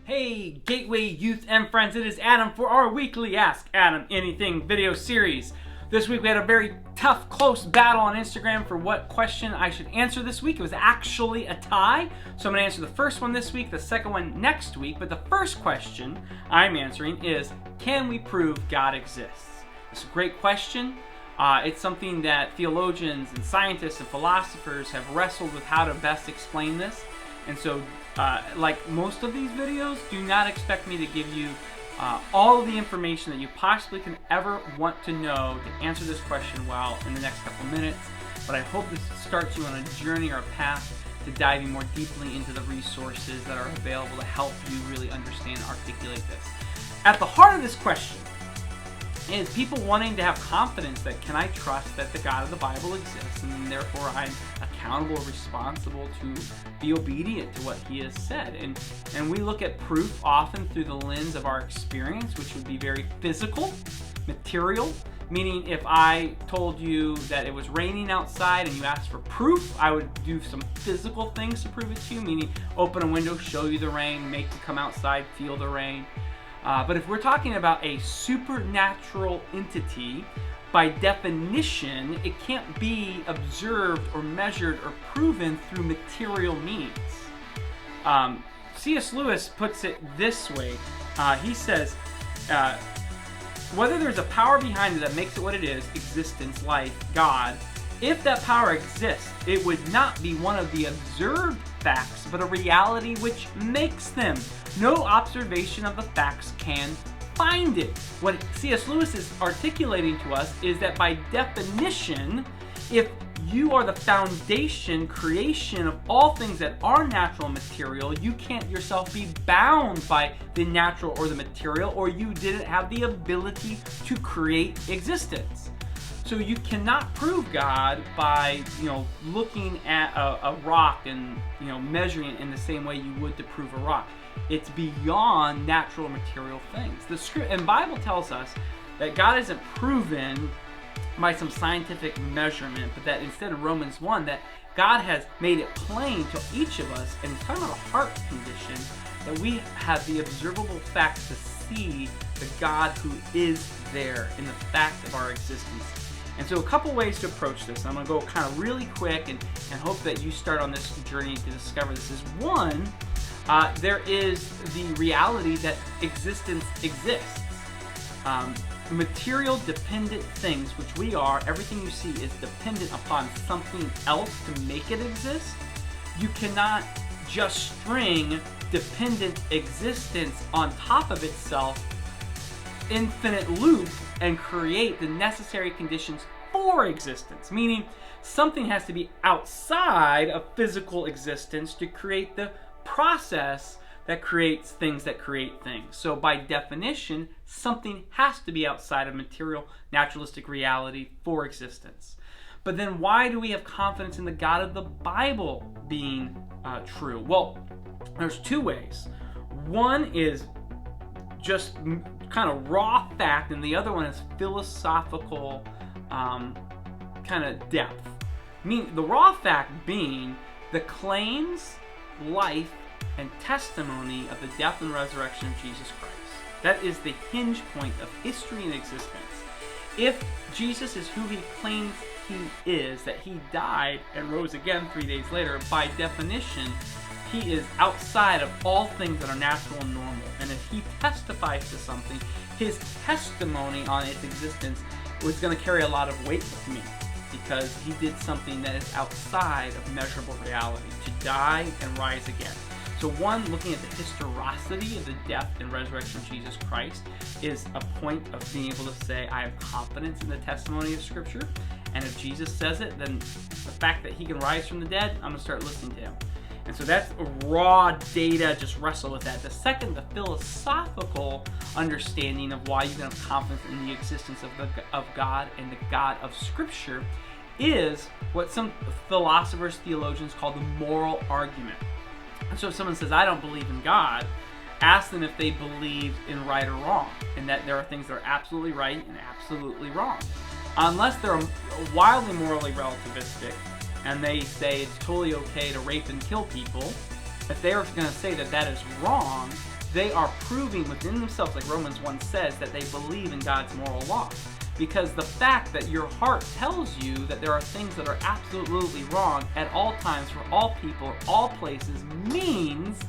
Hey, Gateway Youth and friends, it is Adam for our weekly Ask Adam Anything video series. This week we had a very tough, close battle on Instagram for what question I should answer this week. It was actually a tie, so I'm going to answer the first one this week, the second one next week. But the first question I'm answering is, can we prove God exists? It's a great question. It's something that theologians and scientists and philosophers have wrestled with how to best explain this. And so, like most of these videos, do not expect me to give you all of the information that you possibly can ever want to know to answer this question well in the next couple minutes. But I hope this starts you on a journey or a path to diving more deeply into the resources that are available to help you really understand and articulate this. At the heart of this question is people wanting to have confidence that, can I trust that the God of the Bible exists, and therefore I'm accountable or responsible to be obedient to what he has said. And we look at proof often through the lens of our experience, which would be very physical, material, meaning if I told you that it was raining outside and you asked for proof, I would do some physical things to prove it to you, meaning open a window, show you the rain, make you come outside, feel the rain. But if we're talking about a supernatural entity, by definition, it can't be observed or measured or proven through material means. C.S. Lewis puts it this way. He says, whether there's a power behind it that makes it what it is, existence, life, God, if that power exists, it would not be one of the observed facts, but a reality which makes them. No observation of the facts can find it. What C.S. Lewis is articulating to us is that by definition, if you are the foundation, creation of all things that are natural material, you can't yourself be bound by the natural or the material, or you didn't have the ability to create existence. So you cannot prove God by, looking at a rock and, measuring it in the same way you would to prove a rock. It's beyond natural material things. The script and Bible tells us that God isn't proven by some scientific measurement, but that instead of Romans 1, that God has made it plain to each of us, and it's talking about a heart condition, that we have the observable facts to see the God who is there in the fact of our existence. And so a couple ways to approach this. I'm going to go kind of really quick and hope that you start on this journey to discover this. Is one, there is the reality that existence exists. Material dependent things, which we are, everything you see is dependent upon something else to make it exist. You cannot just string dependent existence on top of itself, infinite loop, and create the necessary conditions for existence. Meaning something has to be outside of physical existence to create the process that creates things that create things. So by definition, something has to be outside of material, naturalistic reality for existence. But then why do we have confidence in the God of the Bible being true? Well, there's two ways. One is just kind of raw fact, and the other one is philosophical kind of depth. The raw fact being the claims, life, and testimony of the death and resurrection of Jesus Christ. That is the hinge point of history and existence. If Jesus is who he claims he is, that he died and rose again 3 days later, by definition, he is outside of all things that are natural and normal. And if he testifies to something, his testimony on its existence was going to carry a lot of weight with me, because he did something that is outside of measurable reality, to die and rise again. So one, looking at the historicity of the death and resurrection of Jesus Christ is a point of being able to say, I have confidence in the testimony of Scripture, and if Jesus says it, then the fact that he can rise from the dead, I'm going to start listening to him. And so that's raw data, just wrestle with that. The second, the philosophical understanding of why you can have confidence in the existence of God and the God of Scripture, is what some philosophers, theologians call the moral argument. And so if someone says, I don't believe in God, ask them if they believe in right or wrong, and that there are things that are absolutely right and absolutely wrong. Unless they're wildly morally relativistic, and they say it's totally okay to rape and kill people, if they are going to say that that is wrong, they are proving within themselves, like Romans 1 says, that they believe in God's moral law. Because the fact that your heart tells you that there are things that are absolutely wrong at all times for all people, all places, means,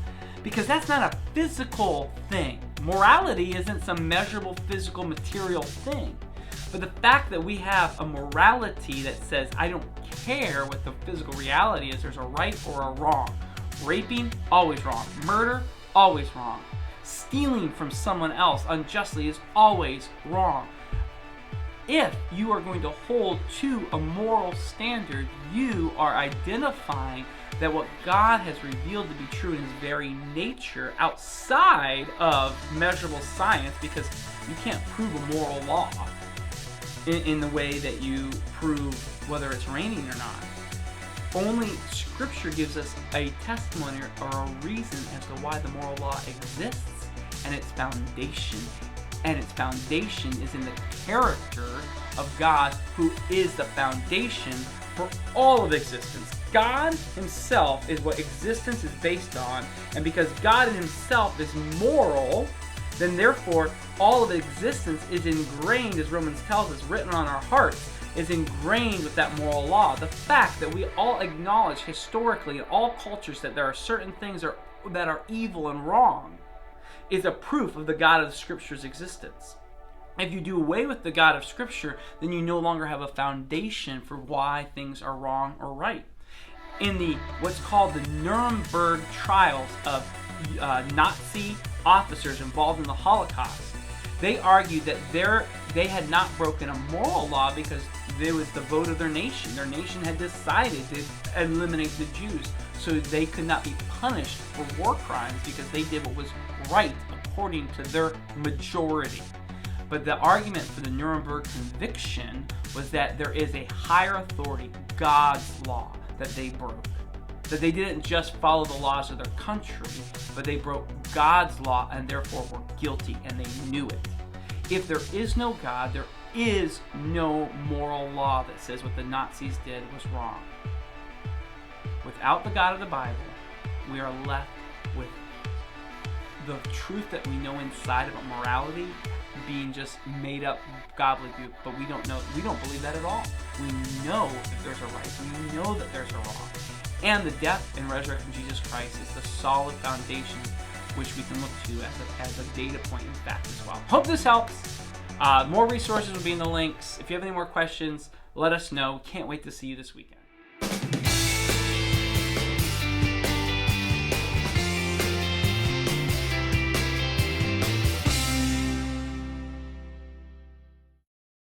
because that's not a physical thing. Morality isn't some measurable physical material thing. But the fact that we have a morality that says, I don't care what the physical reality is, there's a right or a wrong. Raping, always wrong. Murder, always wrong. Stealing from someone else unjustly is always wrong. If you are going to hold to a moral standard, you are identifying that what God has revealed to be true in his very nature outside of measurable science, because you can't prove a moral law in the way that you prove whether it's raining or not. Only Scripture gives us a testimony or a reason as to why the moral law exists and its foundation. And its foundation is in the character of God, who is the foundation for all of existence. God himself is what existence is based on, and because God in himself is moral, then therefore all of existence is ingrained, as Romans tells us, written on our hearts, is ingrained with that moral law. The fact that we all acknowledge historically in all cultures that there are certain things that are evil and wrong is a proof of the God of the Scripture's existence. If you do away with the God of Scripture, then you no longer have a foundation for why things are wrong or right. In the what's called the Nuremberg trials of Nazi officers involved in the Holocaust, they argued that they had not broken a moral law because it was the vote of their nation. Their nation had decided to eliminate the Jews, so they could not be punished for war crimes because they did what was right according to their majority. But the argument for the Nuremberg conviction was that there is a higher authority, God's law, that they broke. That they didn't just follow the laws of their country, but they broke God's law and therefore were guilty, and they knew it. If there is no God, there is no moral law that says what the Nazis did was wrong. Without the God of the Bible, we are left with the truth that we know inside about morality being just made up gobbledygook, but we don't believe that at all. We know that there's a right, we know that there's a wrong. And the death and resurrection of Jesus Christ is the solid foundation which we can look to as a data point in fact as well. Hope this helps. More resources will be in the links. If you have any more questions, let us know. Can't wait to see you this weekend.